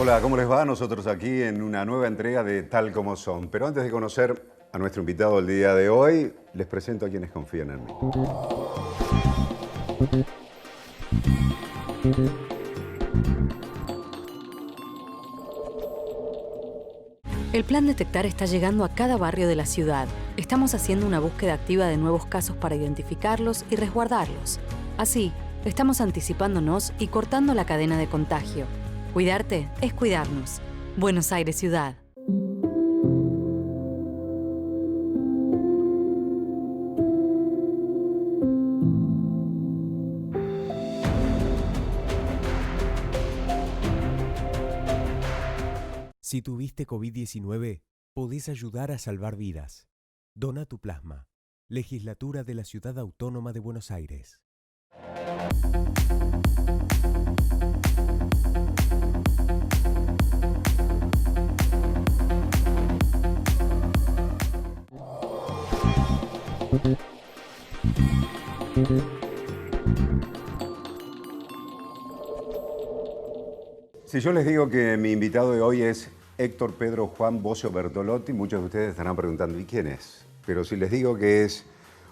Hola, ¿cómo les va? Nosotros aquí en una nueva entrega de Tal Como Son. Pero antes de conocer a nuestro invitado del día de hoy, les presento a quienes confían en mí. El plan Detectar está llegando a cada barrio de la ciudad. Estamos haciendo una búsqueda activa de nuevos casos para identificarlos y resguardarlos. Así, estamos anticipándonos y cortando la cadena de contagio. Cuidarte es cuidarnos. Buenos Aires, Ciudad. Si tuviste COVID-19, podés ayudar a salvar vidas. Dona tu plasma. Legislatura de la Ciudad Autónoma de Buenos Aires. Si yo les digo que mi invitado de hoy es Héctor Pedro Juan Bocio Bertolotti, muchos de ustedes estarán preguntando, ¿y quién es? Pero si les digo que es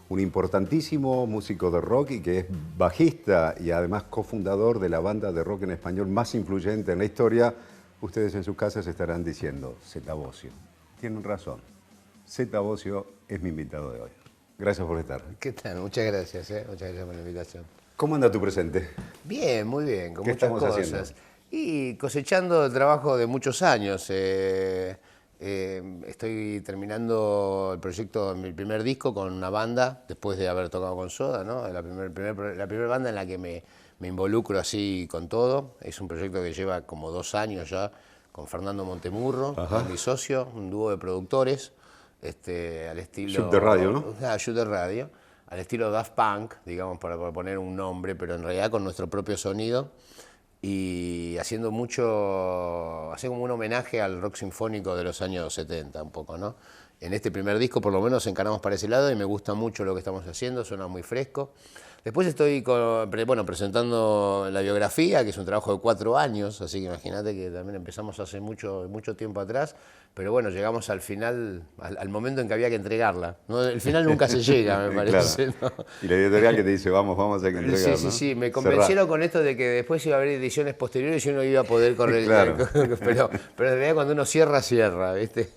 un importantísimo músico de rock y que es bajista y además cofundador de la banda de rock en español más influyente en la historia, ustedes en sus casas estarán diciendo, Zeta Bocio. Tienen razón, Zeta Bocio es mi invitado de hoy. Gracias por estar. ¿Qué tal? Muchas gracias, muchas gracias por la invitación. ¿Cómo anda tu presente? Bien, muy bien, con ¿Qué muchas estamos cosas. haciendo? Y cosechando el trabajo de muchos años. Estoy terminando el proyecto, mi primer disco con una banda, después de haber tocado con Soda, ¿no? La primera banda en la que me involucro así con todo. Es un proyecto que lleva como 2 años ya, con Fernando Montemurro, con mi socio, un dúo de productores, al estilo... Shoot the Radio, ¿no? Shoot the Radio, al estilo Daft Punk, digamos, para poner un nombre, pero en realidad con nuestro propio sonido. Y haciendo como un homenaje al rock sinfónico de los años 70 un poco, ¿no? En este primer disco por lo menos encaramos para ese lado y me gusta mucho lo que estamos haciendo, suena muy fresco. Después estoy presentando la biografía, que es un trabajo de 4 años, así que imagínate que también empezamos hace mucho tiempo atrás, pero bueno, llegamos al final, al momento en que había que entregarla, ¿no? El final nunca se llega, me parece. Claro. ¿No? Y la editorial que te dice, vamos a entregar, Sí, ¿no? sí, me convencieron con esto de que después iba a haber ediciones posteriores y uno iba a poder correr. Claro. pero en realidad cuando uno cierra, ¿viste?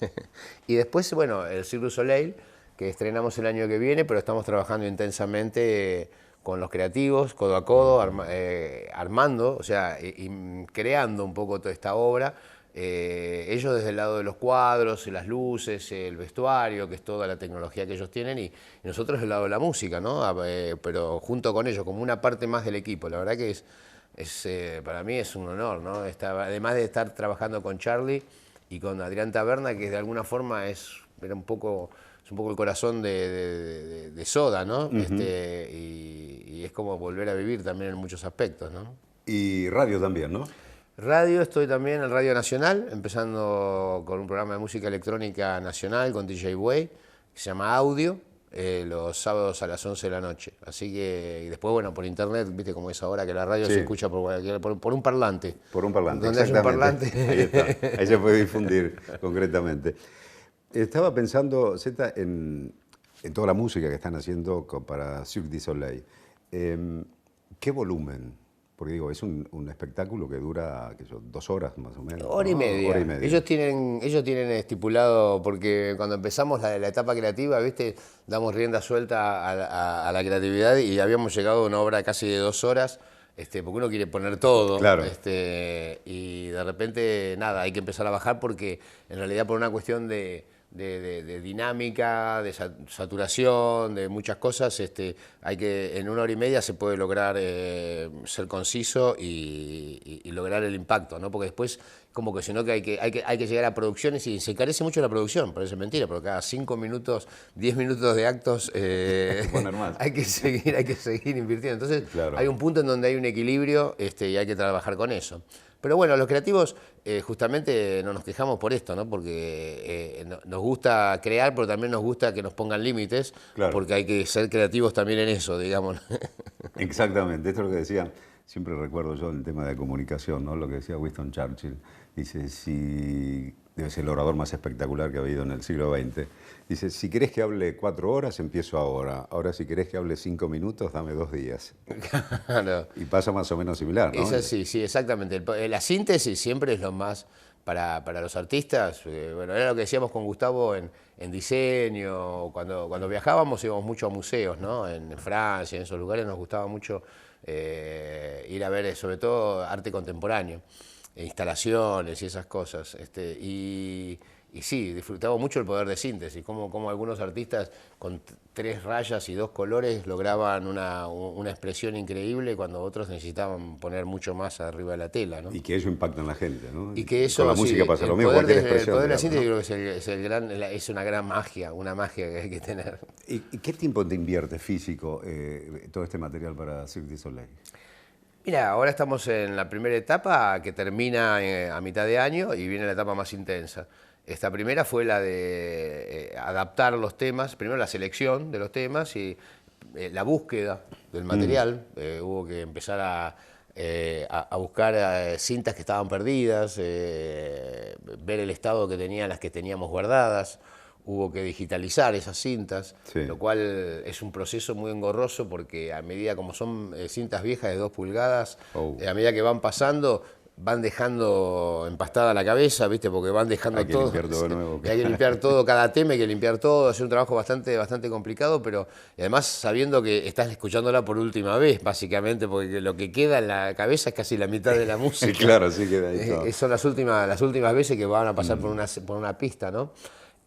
Y después, bueno, el Cirque du Soleil, que estrenamos el año que viene, pero estamos trabajando intensamente con los creativos, codo a codo, armando, o sea, y creando un poco toda esta obra. Ellos desde el lado de los cuadros, las luces, el vestuario, que es toda la tecnología que ellos tienen, y nosotros del lado de la música, ¿no? Pero junto con ellos, como una parte más del equipo. La verdad que para mí es un honor, ¿no? Además de estar trabajando con Charlie y con Adrián Taberna, que de alguna forma es un poco el corazón de Soda, ¿no? Y es como volver a vivir también en muchos aspectos, ¿no? Y radio también, ¿no? Radio, estoy también en Radio Nacional, empezando con un programa de música electrónica nacional con DJ Way, que se llama Audio, los sábados a las 11 de la noche. Así que, y después, bueno, por internet, viste cómo es ahora que la radio se escucha por un parlante. Por un parlante, donde hay un exactamente. parlante. Ahí está, ahí se puede difundir concretamente. Estaba pensando, Zeta, en toda la música que están haciendo para Cirque du Soleil. ¿Qué volumen? Porque digo, es un espectáculo que dura, qué sé yo, 2 horas más o menos. Hora y media. Hora y media. Ellos tienen estipulado, porque cuando empezamos la etapa creativa, ¿viste? Damos rienda suelta a la creatividad y habíamos llegado a una obra casi de 2 horas, porque uno quiere poner todo. Claro. Y de repente, nada, hay que empezar a bajar porque en realidad por una cuestión de dinámica, de saturación, de muchas cosas, en 1 hora y media se puede lograr ser conciso y lograr el impacto, ¿no? Porque después, como que sino que hay que llegar a producciones y se encarece mucho la producción, parece mentira, porque cada 5 minutos, 10 minutos de actos hay que seguir invirtiendo. Entonces, claro, hay un punto en donde hay un equilibrio y hay que trabajar con eso. Pero bueno, los creativos justamente no nos quejamos por esto, ¿no? Porque nos gusta crear, pero también nos gusta que nos pongan límites, claro, porque hay que ser creativos también en eso, digamos. Exactamente, esto es lo que decían. Siempre recuerdo yo el tema de comunicación, ¿no? Lo que decía Winston Churchill. Dice, si debe ser el orador más espectacular que ha habido en el siglo XX. Dice, si querés que hable 4 horas, empiezo ahora. Ahora, si querés que hable 5 minutos, dame 2 días. Claro. Y pasa más o menos similar, ¿no? Es así, sí, exactamente. La síntesis siempre es lo más para los artistas. Bueno, era lo que decíamos con Gustavo en diseño. Cuando viajábamos íbamos mucho a museos, ¿no? En Francia, en esos lugares nos gustaba mucho ir a ver, sobre todo, arte contemporáneo, instalaciones y esas cosas. Y sí, disfrutaba mucho el poder de síntesis, como algunos artistas con 3 rayas y 2 colores lograban una expresión increíble cuando otros necesitaban poner mucho más arriba de la tela, ¿no? Y que eso impacta en la gente, ¿no? Y que eso, con la música sí, pasa lo mismo, cualquier expresión. El poder de la digamos, síntesis creo que es una gran magia, una magia que hay que tener. ¿Y qué tiempo te invierte físico todo este material para Cirque du Soleil? Mira, ahora estamos en la primera etapa que termina a mitad de año y viene la etapa más intensa. Esta primera fue la de adaptar los temas, primero la selección de los temas y la búsqueda del material. Hubo que empezar a buscar cintas que estaban perdidas, ver el estado que tenían las que teníamos guardadas. Hubo que digitalizar esas cintas, Sí. lo cual es un proceso muy engorroso porque a medida como son cintas viejas de 2 pulgadas, a medida que van pasando, van dejando empastada la cabeza, ¿viste? Porque van dejando Hay que todo. limpiar todo de nuevo. Hay que limpiar todo, cada tema hay que limpiar todo, es un trabajo bastante complicado, pero además sabiendo que estás escuchándola por última vez, básicamente, porque lo que queda en la cabeza es casi la mitad de la música. Claro, sí queda ahí todo. Son las últimas veces que van a pasar por una pista, ¿no?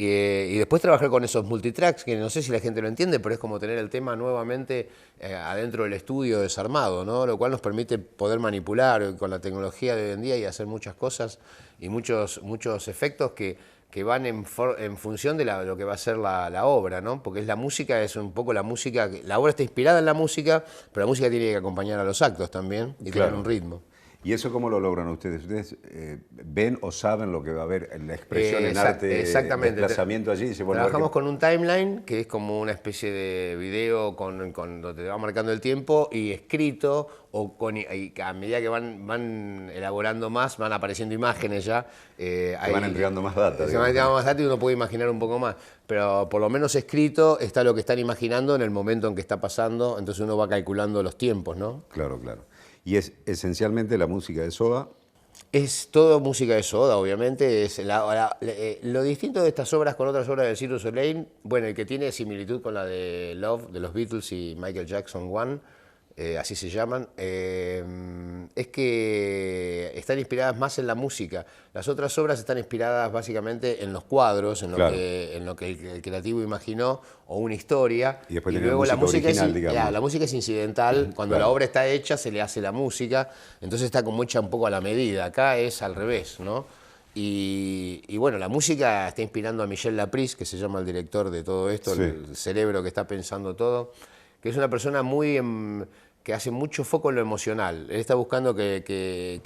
Y después trabajar con esos multitracks, que no sé si la gente lo entiende, pero es como tener el tema nuevamente adentro del estudio desarmado, ¿no? Lo cual nos permite poder manipular con la tecnología de hoy en día y hacer muchas cosas y muchos efectos que van en función de lo que va a ser la obra, ¿no? Porque la música es un poco la música, la obra está inspirada en la música, pero la música tiene que acompañar a los actos también y Claro. tener un ritmo. ¿Y eso cómo lo logran ustedes? ¿Ustedes ven o saben lo que va a haber en la expresión en arte, exactamente. desplazamiento allí? Y dicen, bueno, Trabajamos con un timeline, que es como una especie de video donde te va marcando el tiempo y escrito, y a medida que van elaborando más, van apareciendo imágenes ya. se van entregando más data. Se van entregando más data y uno puede imaginar un poco más. Pero por lo menos escrito está lo que están imaginando en el momento en que está pasando, entonces uno va calculando los tiempos, ¿no? Claro, claro. Y es esencialmente la música de Soda. Es todo música de Soda, obviamente. Lo distinto de estas obras con otras obras del Cirque du Soleil, bueno, el que tiene similitud con la de Love, de los Beatles y Michael Jackson One, así se llaman, es que están inspiradas más en la música. Las otras obras están inspiradas básicamente en los cuadros, en lo que el creativo imaginó, o una historia. Y después luego la música original, digamos. la música es incidental. Cuando la obra está hecha, se le hace la música. Entonces está como hecha un poco a la medida. Acá es al revés, ¿no? Y bueno, la música está inspirando a Michel Laprise, que se llama el director de todo esto, Sí. el cerebro que está pensando todo, que es una persona que hace mucho foco en lo emocional. Él está buscando que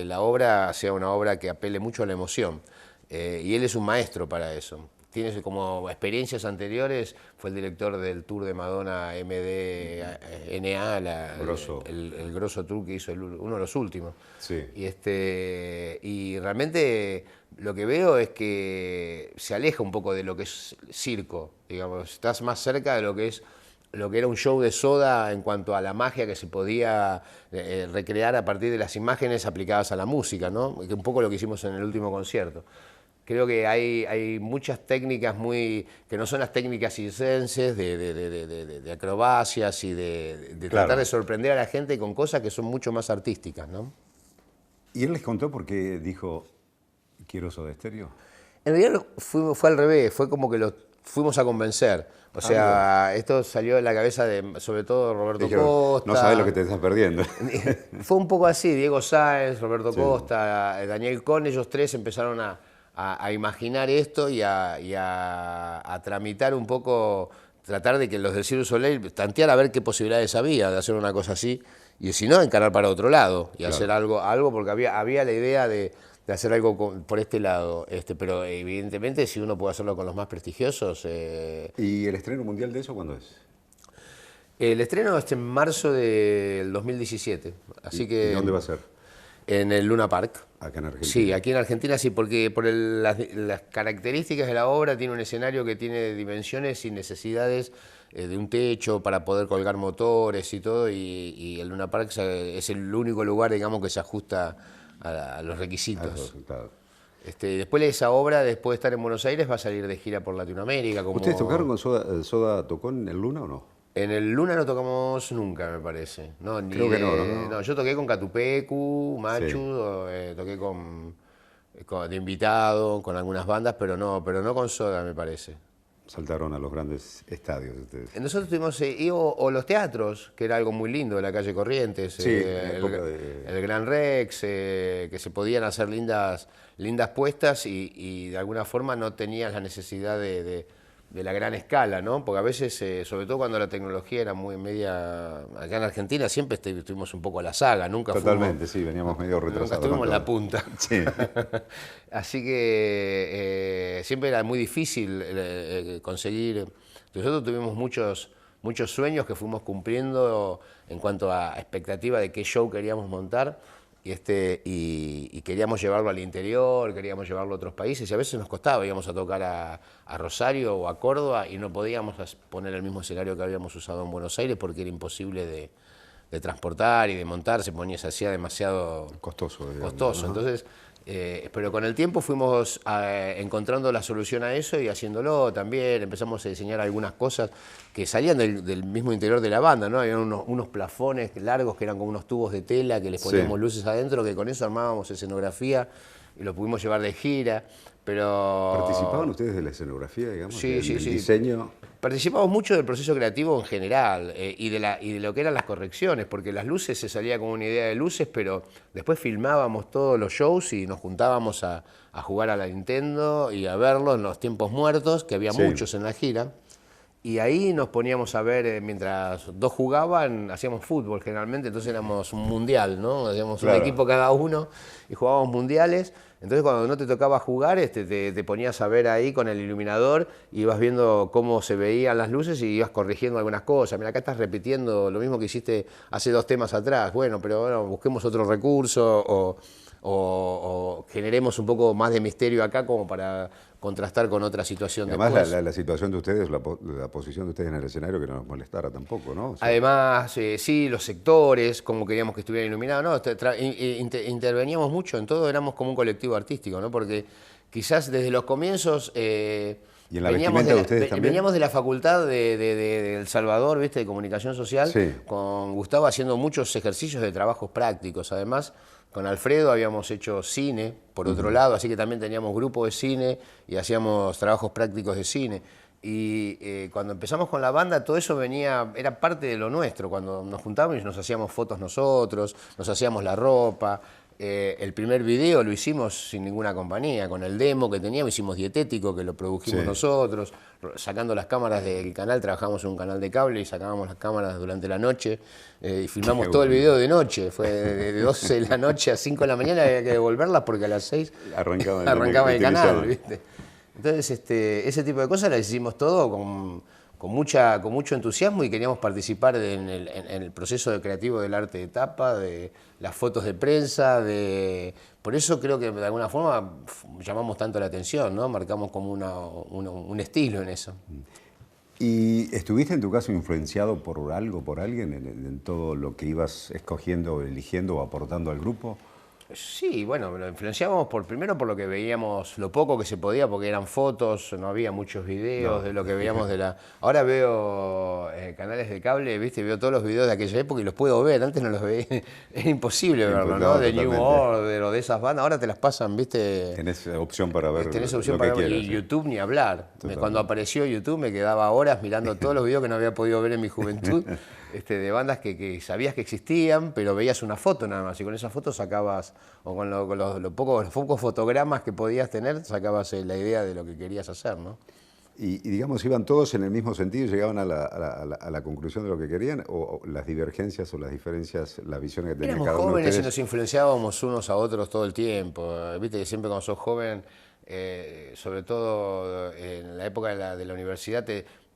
la obra sea una obra que apele mucho a la emoción. Y él es un maestro para eso. Tiene como experiencias anteriores, fue el director del tour de Madonna MDNA, el grosso tour que hizo uno de los últimos. Sí. Y realmente lo que veo es que se aleja un poco de lo que es circo, digamos, estás más cerca de lo que era un show de Soda en cuanto a la magia que se podía recrear a partir de las imágenes aplicadas a la música, ¿no? Que un poco lo que hicimos en el último concierto. Creo que hay muchas técnicas que no son las técnicas circenses de acrobacias y de tratar de sorprender a la gente con cosas que son mucho más artísticas, ¿no? ¿Y él les contó por qué dijo, quiero Soda Stereo? En realidad fue al revés, fue como que lo fuimos a convencer. O sea, esto salió de la cabeza de, sobre todo, Roberto Costa. No sabes lo que te estás perdiendo. Fue un poco así, Diego Sáenz, Roberto Costa, Daniel Cohn, ellos tres empezaron a imaginar esto y a tramitar un poco, tratar de que los del Cirque du Soleil, tantear a ver qué posibilidades había de hacer una cosa así, y si no, encarar para otro lado y hacer algo porque había la idea de hacer algo por este lado, pero evidentemente si uno puede hacerlo con los más prestigiosos... ¿Y el estreno mundial de eso cuándo es? El estreno es en marzo del 2017, así que... ¿Y dónde va a ser? En el Luna Park. Acá en Argentina. Sí, aquí en Argentina sí, porque por las características de la obra tiene un escenario que tiene dimensiones y necesidades de un techo para poder colgar motores y todo, y el Luna Park es el único lugar, digamos, que se ajusta a los requisitos. Claro. Después de esa obra, después de estar en Buenos Aires, va a salir de gira por Latinoamérica. Como... ¿Ustedes tocaron con Soda? ¿Soda tocó en el Luna o no? En el Luna no tocamos nunca, me parece. No, ni Creo que no, de- ¿no? No, yo toqué con Catupecu, Machu, Sí. toqué de invitado, con algunas bandas, pero no con Soda, me parece. Saltaron a los grandes estadios ustedes. Nosotros tuvimos, o los teatros, que era algo muy lindo de la calle Corrientes, Sí, en la época de... el Gran Rex, que se podían hacer lindas puestas y de alguna forma no tenías la necesidad de la gran escala, ¿no? Porque a veces, sobre todo cuando la tecnología era muy media... Acá en Argentina siempre estuvimos un poco a la saga, nunca Totalmente, sí, veníamos medio nunca retrasados. estuvimos en con la todo. punta. Sí. Así que siempre era muy difícil conseguir. Nosotros tuvimos muchos sueños que fuimos cumpliendo en cuanto a expectativa de qué show queríamos montar y queríamos llevarlo al interior, queríamos llevarlo a otros países y a veces nos costaba, íbamos a tocar a Rosario o a Córdoba y no podíamos poner el mismo escenario que habíamos usado en Buenos Aires porque era imposible de transportar y de montar, se hacía demasiado Costoso. Digamos. costoso. Ajá. Entonces, pero con el tiempo fuimos encontrando la solución a eso y haciéndolo también. Empezamos a diseñar algunas cosas que salían del mismo interior de la banda, ¿no? Había unos plafones largos que eran como unos tubos de tela que les poníamos Sí. luces adentro, que con eso armábamos escenografía y lo pudimos llevar de gira. Pero ¿Participaban ustedes de la escenografía, digamos? Sí, del sí. diseño? Participamos mucho del proceso creativo en general y de lo que eran las correcciones, porque las luces se salía con una idea de luces, pero después filmábamos todos los shows y nos juntábamos a jugar a la Nintendo y a verlos en los tiempos muertos, que había Sí. muchos en la gira. Y ahí nos poníamos a ver, mientras dos jugaban, hacíamos fútbol generalmente, entonces éramos un mundial, ¿no? Hacíamos Claro. un equipo cada uno y jugábamos mundiales. Entonces cuando no te tocaba jugar, te ponías a ver ahí con el iluminador y ibas viendo cómo se veían las luces y ibas corrigiendo algunas cosas. Mira, acá estás repitiendo lo mismo que hiciste hace 2 temas atrás. Bueno, pero bueno, busquemos otro recurso o generemos un poco más de misterio acá como para contrastar con otra situación Y además después. la situación de ustedes, la posición de ustedes en el escenario que no nos molestara tampoco, ¿no? O sea, Además, sí, los sectores, cómo queríamos que estuviera iluminado, ¿no? Interveníamos mucho en todo, éramos como un colectivo artístico, ¿no? Porque quizás desde los comienzos ¿Y en la vestimenta de ustedes también? veníamos de la facultad de El Salvador, ¿viste? De Comunicación Social, Sí. con Gustavo haciendo muchos ejercicios de trabajos prácticos. Además, con Alfredo habíamos hecho cine, por otro lado, así que también teníamos grupo de cine y hacíamos trabajos prácticos de cine. Y cuando empezamos con la banda, todo eso era parte de lo nuestro. Cuando nos juntábamos y nos hacíamos fotos nosotros, nos hacíamos la ropa. El primer video lo hicimos sin ninguna compañía, con el demo que teníamos, hicimos Dietético, que lo produjimos Sí. nosotros, sacando las cámaras del canal, trabajamos en un canal de cable y sacábamos las cámaras durante la noche y filmamos Qué todo el bueno. video de noche. Fue de 12 de la noche a 5 de la mañana, había que devolverlas porque a las 6 Arrancaban arrancaba el canal, utilizaban. ¿viste? Entonces, ese tipo de cosas las hicimos todo con mucho entusiasmo y queríamos participar en el proceso creativo del arte de tapa, de las fotos de prensa, por eso creo que de alguna forma llamamos tanto la atención, ¿no? Marcamos como un estilo en eso. ¿Y estuviste en tu caso influenciado por algo, por alguien, en todo lo que ibas escogiendo, eligiendo o aportando al grupo? Sí, bueno, lo influenciábamos primero por lo que veíamos, lo poco que se podía, porque eran fotos, no había muchos videos de lo que veíamos de la... Ahora veo canales de cable, ¿viste? Veo todos los videos de aquella época y los puedo ver, antes no los veía, era imposible verlo, ¿no? De New Totalmente. Order o de esas bandas, ahora te las pasan, ¿viste? Tenés opción para ver Tenés opción lo que para ver, quieras. y ¿sí? YouTube ni hablar. Cuando apareció YouTube me quedaba horas mirando todos los videos que no había podido ver en mi juventud, de bandas que sabías que existían, pero veías una foto nada más, y con esa foto sacabas, o con los pocos fotogramas que podías tener, sacabas la idea de lo que querías hacer, ¿no? Y digamos, ¿iban todos en el mismo sentido y llegaban a la conclusión de lo que querían? ¿O las divergencias o las diferencias, las visiones que tenía Éramos cada uno de jóvenes y ustedes? nos influenciábamos unos a otros todo el tiempo. Viste que siempre cuando sos joven, sobre todo en la época de la universidad,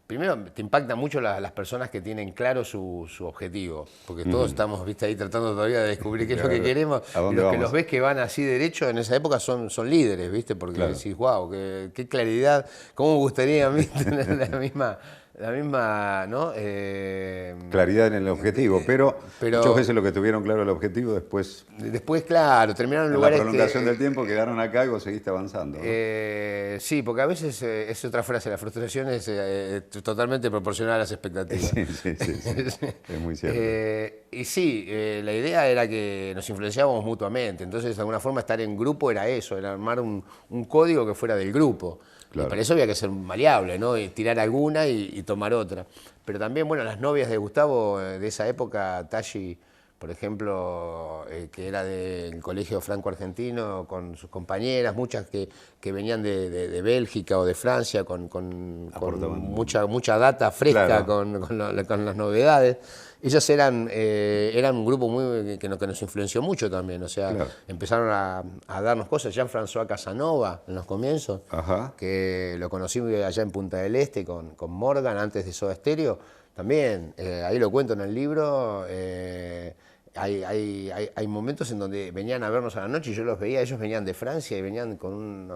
primero te impacta mucho las personas que tienen claro su objetivo, porque todos estamos, viste, ahí tratando todavía de descubrir qué es lo que queremos. ¿A Y dónde los que vamos? los ves que van así derecho en esa época son líderes, viste, porque decís, wow, qué claridad, cómo me gustaría a mí tener la misma, ¿no? Claridad en el objetivo, pero pero- muchas veces lo que tuvieron claro el objetivo después, Después, claro, terminaron en en la lugares prolongación del tiempo, quedaron acá y vos seguiste avanzando, ¿no? Sí, porque a veces es otra frase, la frustración es totalmente proporcional a las expectativas. Sí. Es muy cierto. Y sí, la idea era que nos influenciábamos mutuamente, entonces de alguna forma estar en grupo era eso, era armar un código que fuera del grupo. Claro. Y para eso había que ser maleable, ¿no? Y tirar alguna y tomar otra. Pero también, bueno, las novias de Gustavo de esa época, Tashi, por ejemplo, que era del Colegio Franco Argentino, con sus compañeras, muchas que venían de Bélgica o de Francia, con Aportaban. mucha data fresca, Claro. con las novedades. Ellas eran un grupo que nos influenció mucho también, o sea, Claro. empezaron a darnos cosas. Jean-François Casanova, en los comienzos, Ajá. que lo conocí allá en Punta del Este con Morgan, antes de Soda Stereo, también, ahí lo cuento en el libro, hay momentos en donde venían a vernos a la noche y yo los veía, ellos venían de Francia y venían con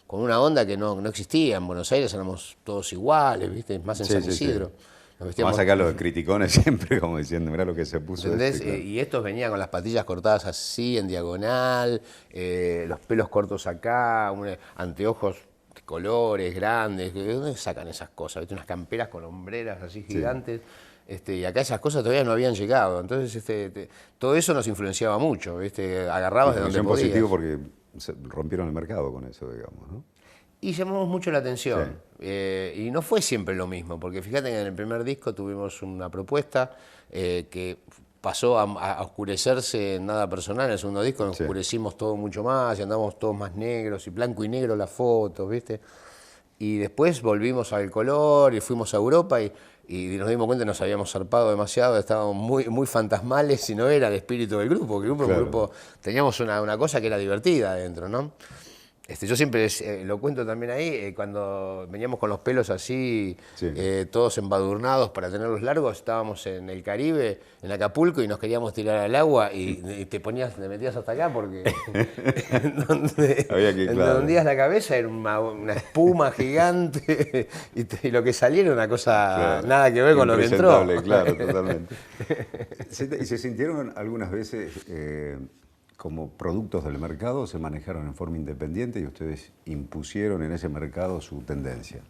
una onda que no existía. En Buenos Aires éramos todos iguales, ¿viste? Más en Sí, San sí, sí. Isidro. Nos vestíamos- Más acá los criticones siempre como diciendo, mirá lo que se puso ¿Entendés? este, claro. Y estos venían con las patillas cortadas así, en diagonal, los pelos cortos acá, anteojos de colores grandes. ¿De dónde sacan esas cosas? ¿Viste? Unas camperas con hombreras así gigantes. Y acá esas cosas todavía no habían llegado. Entonces, todo eso nos influenciaba mucho, ¿viste? Agarrabas de donde Influencia en podías. positivo porque se rompieron el mercado con eso, digamos, ¿no? Y llamamos mucho la atención. Y no fue siempre lo mismo, porque fíjate que en el primer disco tuvimos una propuesta que pasó a oscurecerse en nada personal. En el segundo disco nos Sí. oscurecimos todo mucho más y andamos todos más negros y blanco y negro las fotos, ¿viste? Y después volvimos al color y fuimos a Europa y nos dimos cuenta que nos habíamos zarpado demasiado, estábamos muy fantasmales y no era el espíritu del grupo. Que el grupo, Claro. un grupo teníamos una cosa que era divertida adentro, ¿no? Yo siempre lo cuento también ahí, cuando veníamos con los pelos así, Sí. todos embadurnados para tenerlos largos, estábamos en el Caribe, en Acapulco, y nos queríamos tirar al agua y te metías hasta acá porque en donde Había que, en claro. donde hundías la cabeza era una espuma gigante y lo que salía era una cosa Claro. nada que ver con lo que entró. Impresentable, claro, totalmente. ¿Y se sintieron algunas veces como productos del mercado, se manejaron en forma independiente y ustedes impusieron en ese mercado su tendencia,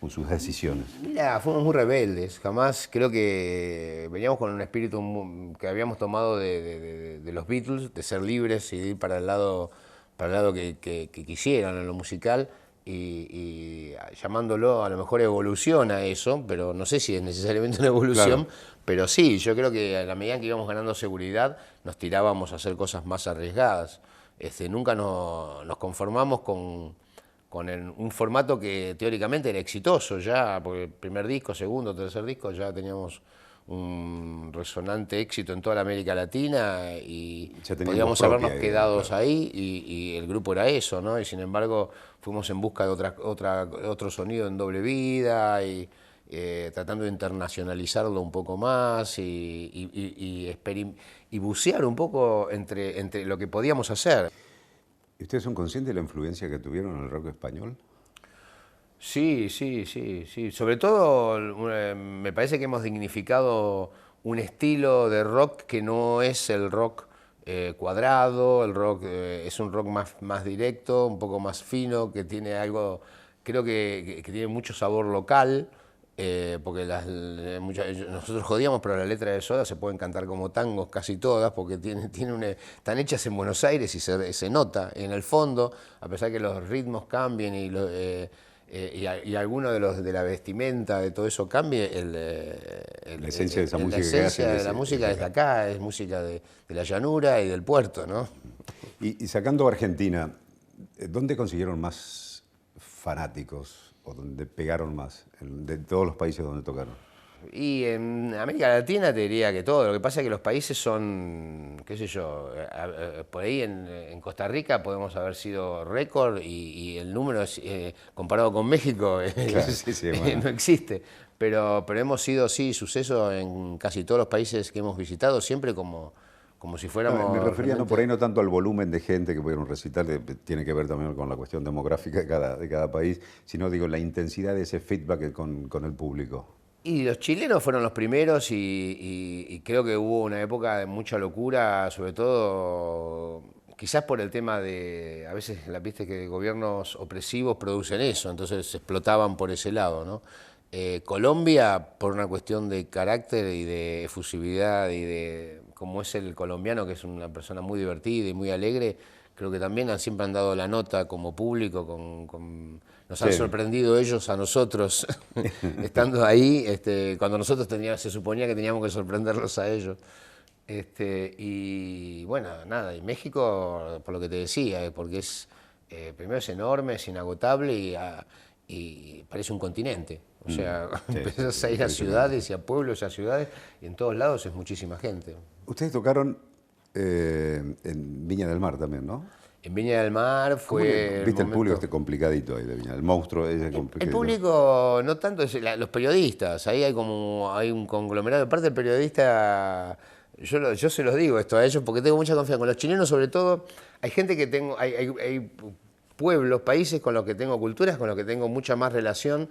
con sus decisiones? Mira, fuimos muy rebeldes, jamás creo que veníamos con un espíritu que habíamos tomado de los Beatles, de ser libres y de ir para el lado que quisieran en lo musical y llamándolo a lo mejor evolución a eso, pero no sé si es necesariamente una evolución, Claro. pero sí, yo creo que a la medida que íbamos ganando seguridad nos tirábamos a hacer cosas más arriesgadas. Nunca nos conformamos con un formato que teóricamente era exitoso ya, porque el primer disco, segundo, tercer disco ya teníamos un resonante éxito en toda la América Latina y Ya tenían podíamos voz propia, habernos digamos, quedado claro. ahí y el grupo era eso, ¿no? Y sin embargo fuimos en busca de otro sonido en doble vida y tratando de internacionalizarlo un poco más y bucear un poco entre lo que podíamos hacer. ¿Y ustedes son conscientes de la influencia que tuvieron en el rock español? Sí. Sobre todo me parece que hemos dignificado un estilo de rock que no es el rock cuadrado, el rock es un rock más directo, un poco más fino, que tiene algo, creo que tiene mucho sabor local. Porque nosotros jodíamos, pero las letras de Soda se pueden cantar como tangos casi todas, porque están hechas en Buenos Aires y se nota en el fondo, a pesar que los ritmos cambien y alguno de la vestimenta, de todo eso cambie, La esencia de esa música que la esencia hacen de la es música es de acá, es música de la llanura y del puerto, ¿no? Y sacando a Argentina, ¿dónde consiguieron más fanáticos o donde pegaron más de todos los países donde tocaron? Y en América Latina te diría que todo. Lo que pasa es que los países son, qué sé yo, por ahí en Costa Rica podemos haber sido récord y el número comparado con México Claro, sí, bueno. no existe. pero hemos sido, sí, suceso en casi todos los países que hemos visitado, siempre como si fuéramos... Me refería realmente... por ahí no tanto al volumen de gente que pudieron recitar, tiene que ver también con la cuestión demográfica de cada país, sino digo la intensidad de ese feedback con el público. Y los chilenos fueron los primeros y creo que hubo una época de mucha locura, sobre todo quizás por el tema de, a veces viste que gobiernos opresivos producen eso, entonces se explotaban por ese lado, ¿no? Colombia, por una cuestión de carácter y de efusividad y de cómo es el colombiano, que es una persona muy divertida y muy alegre, creo que también siempre han dado la nota como público, nos han sorprendido ellos a nosotros, estando ahí, cuando nosotros se suponía que teníamos que sorprenderlos a ellos. Y bueno, nada, y México, por lo que te decía, porque primero es enorme, es inagotable y parece un continente. O sea, empezás a ir a ciudades y a pueblos y a ciudades y en todos lados es muchísima gente. Ustedes tocaron en Viña del Mar también, ¿no? En Viña del Mar fue... ¿Viste el público complicadito ahí de Viña? El monstruo ese complicadito. El público no tanto, los periodistas, ahí hay un conglomerado. Aparte del periodista, yo se los digo esto a ellos porque tengo mucha confianza. Con los chilenos sobre todo, hay gente que tengo, hay pueblos, países con los que tengo culturas, con los que tengo mucha más relación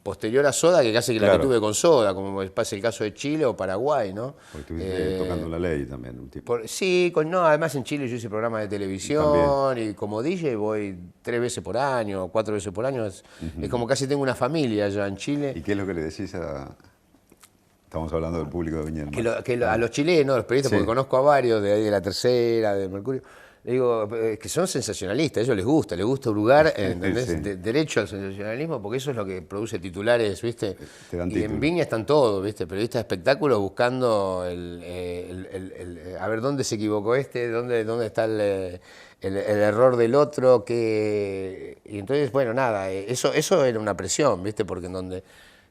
posterior a Soda que casi que la que tuve con Soda, como pasa el caso de Chile o Paraguay, ¿no? Porque estuviste tocando la ley también, un tipo. Sí, además en Chile yo hice programas de televisión y como DJ voy 3 veces por año, 4 veces por año, es como casi tengo una familia allá en Chile. ¿Y qué es lo que le decís Estamos hablando del público de Viña del Mar? A los chilenos, los periodistas, porque conozco a varios de ahí de La Tercera, de Mercurio, le digo que son sensacionalistas, a ellos les gusta hurgar, derecho al sensacionalismo, porque eso es lo que produce titulares, ¿viste? Y en Viña están todos, ¿viste? Periodistas de espectáculos buscando a ver dónde se equivocó dónde está el error del otro, y entonces, bueno, nada, eso era una presión, ¿viste? Porque en donde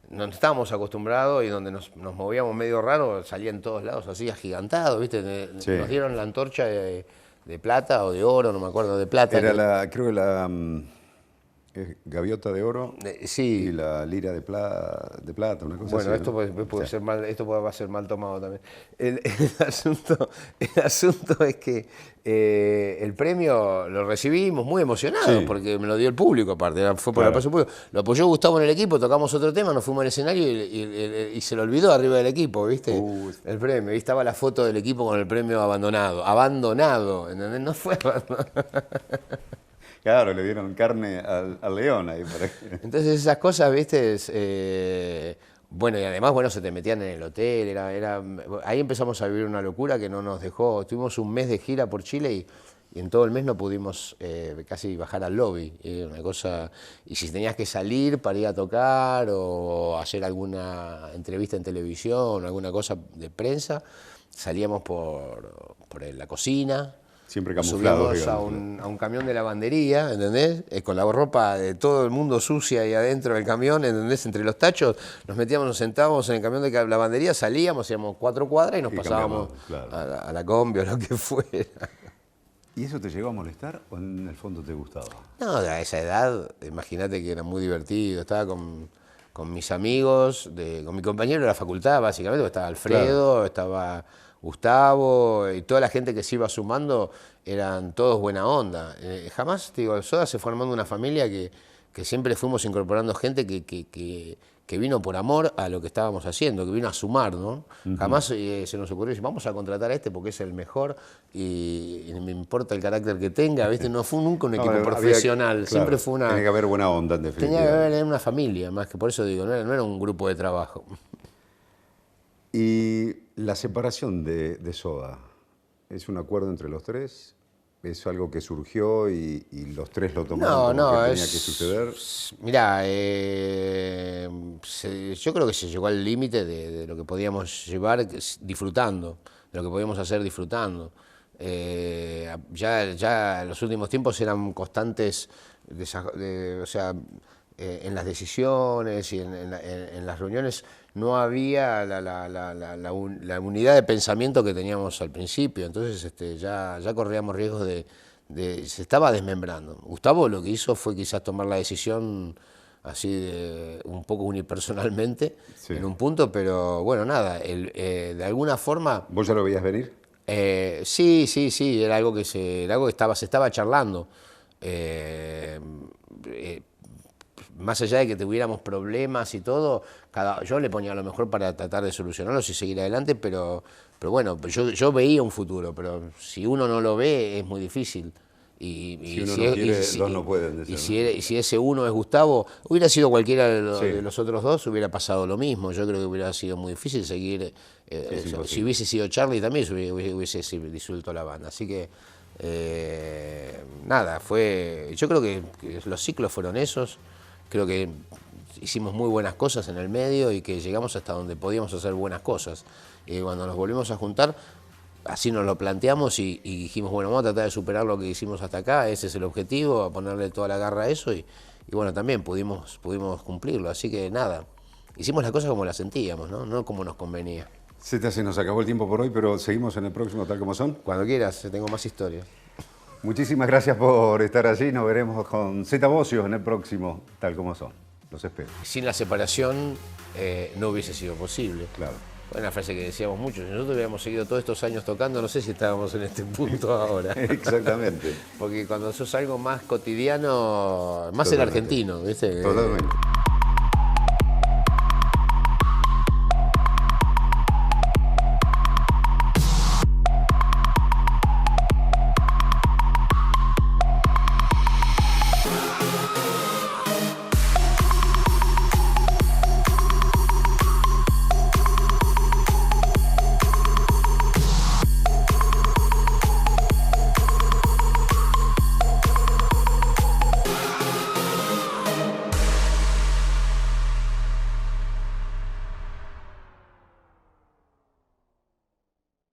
no estábamos acostumbrados y donde nos movíamos medio raro, salía en todos lados así agigantado, ¿viste? Nos dieron la antorcha de plata o de oro, no me acuerdo, de plata. Era creo que la gaviota de oro sí. Y la lira de plata, una cosa bueno, así. Esto puede ser mal, esto va a ser mal tomado también. El asunto es que el premio lo recibimos muy emocionados, porque me lo dio el público aparte, fue por el paso público. Lo apoyó Gustavo en el equipo, tocamos otro tema, nos fuimos al escenario y se lo olvidó arriba del equipo, ¿viste? El premio, ahí estaba la foto del equipo con el premio abandonado, ¿entendés? No fue abandonado. Claro, le dieron carne al león ahí. Entonces esas cosas, ¿viste? Bueno, y además, bueno, se te metían en el hotel, ahí empezamos a vivir una locura que no nos dejó. Tuvimos un mes de gira por Chile y en todo el mes no pudimos casi bajar al lobby. Una cosa, y si tenías que salir para ir a tocar o hacer alguna entrevista en televisión o alguna cosa de prensa, salíamos por la cocina. Siempre camuflados. Subíamos a un camión de lavandería, ¿entendés? Con la ropa de todo el mundo sucia ahí adentro del camión, ¿entendés? Entre los tachos, nos sentábamos en el camión de lavandería, salíamos, íbamos 4 cuadras y nos pasábamos a la combi o lo que fuera. ¿Y eso te llegó a molestar o en el fondo te gustaba? No, a esa edad, imagínate que era muy divertido, estaba con mis amigos, con mi compañero de la facultad, básicamente, porque estaba Alfredo, estaba Gustavo y toda la gente que se iba sumando eran todos buena onda. Jamás, te digo, Soda se fue armando una familia que siempre fuimos incorporando gente que vino por amor a lo que estábamos haciendo, que vino a sumar, ¿no? Jamás se nos ocurrió decir, vamos a contratar a este porque es el mejor y me importa el carácter que tenga, ¿viste? No fue nunca un equipo profesional, siempre fue una... Tiene que haber buena onda, en definitiva. Tenía que haber una familia, más que por eso digo, no era un grupo de trabajo. Y la separación de Soda, ¿es un acuerdo entre los tres? ¿Es algo que surgió y los tres lo tomaron como que tenía que suceder? Mirá, yo creo que se llegó al límite de lo que podíamos llevar disfrutando, de lo que podíamos hacer disfrutando. Ya en los últimos tiempos eran constantes, en las decisiones y en las reuniones no había la unidad de pensamiento que teníamos al principio, entonces ya corríamos riesgos se estaba desmembrando. Gustavo lo que hizo fue quizás tomar la decisión así un poco unipersonalmente, Sí. en un punto, pero bueno, nada, de alguna forma... ¿Vos ya lo veías venir? Sí, era algo que se estaba charlando. Más allá de que tuviéramos problemas y todo, yo le ponía lo mejor para tratar de solucionarlos y seguir adelante, pero bueno, yo veía un futuro, pero si uno no lo ve es muy difícil. Si uno no quiere, dos no pueden decir, y si ese uno es Gustavo, hubiera sido cualquiera Sí. de los otros dos, hubiera pasado lo mismo. Yo creo que hubiera sido muy difícil seguir. Si hubiese sido Charlie también hubiese disuelto la banda. Así que, nada, yo creo que los ciclos fueron esos. Creo que hicimos muy buenas cosas en el medio y que llegamos hasta donde podíamos hacer buenas cosas. Y cuando nos volvimos a juntar, así nos lo planteamos y dijimos, bueno, vamos a tratar de superar lo que hicimos hasta acá, ese es el objetivo, a ponerle toda la garra a eso y bueno, también pudimos cumplirlo. Así que nada, hicimos las cosas como las sentíamos, no como nos convenía. Se nos acabó el tiempo por hoy, pero seguimos en el próximo Tal Como Son. Cuando quieras, tengo más historias. Muchísimas gracias por estar allí. Nos veremos con Zeta Bosio en el próximo Tal Como Son. Los espero. Sin la separación no hubiese sido posible. Claro. Una frase que decíamos mucho, si nosotros hubiéramos seguido todos estos años tocando, no sé si estábamos en este punto ahora. Exactamente. Porque cuando sos algo más cotidiano, más el Totalmente. argentino, ¿viste? Totalmente.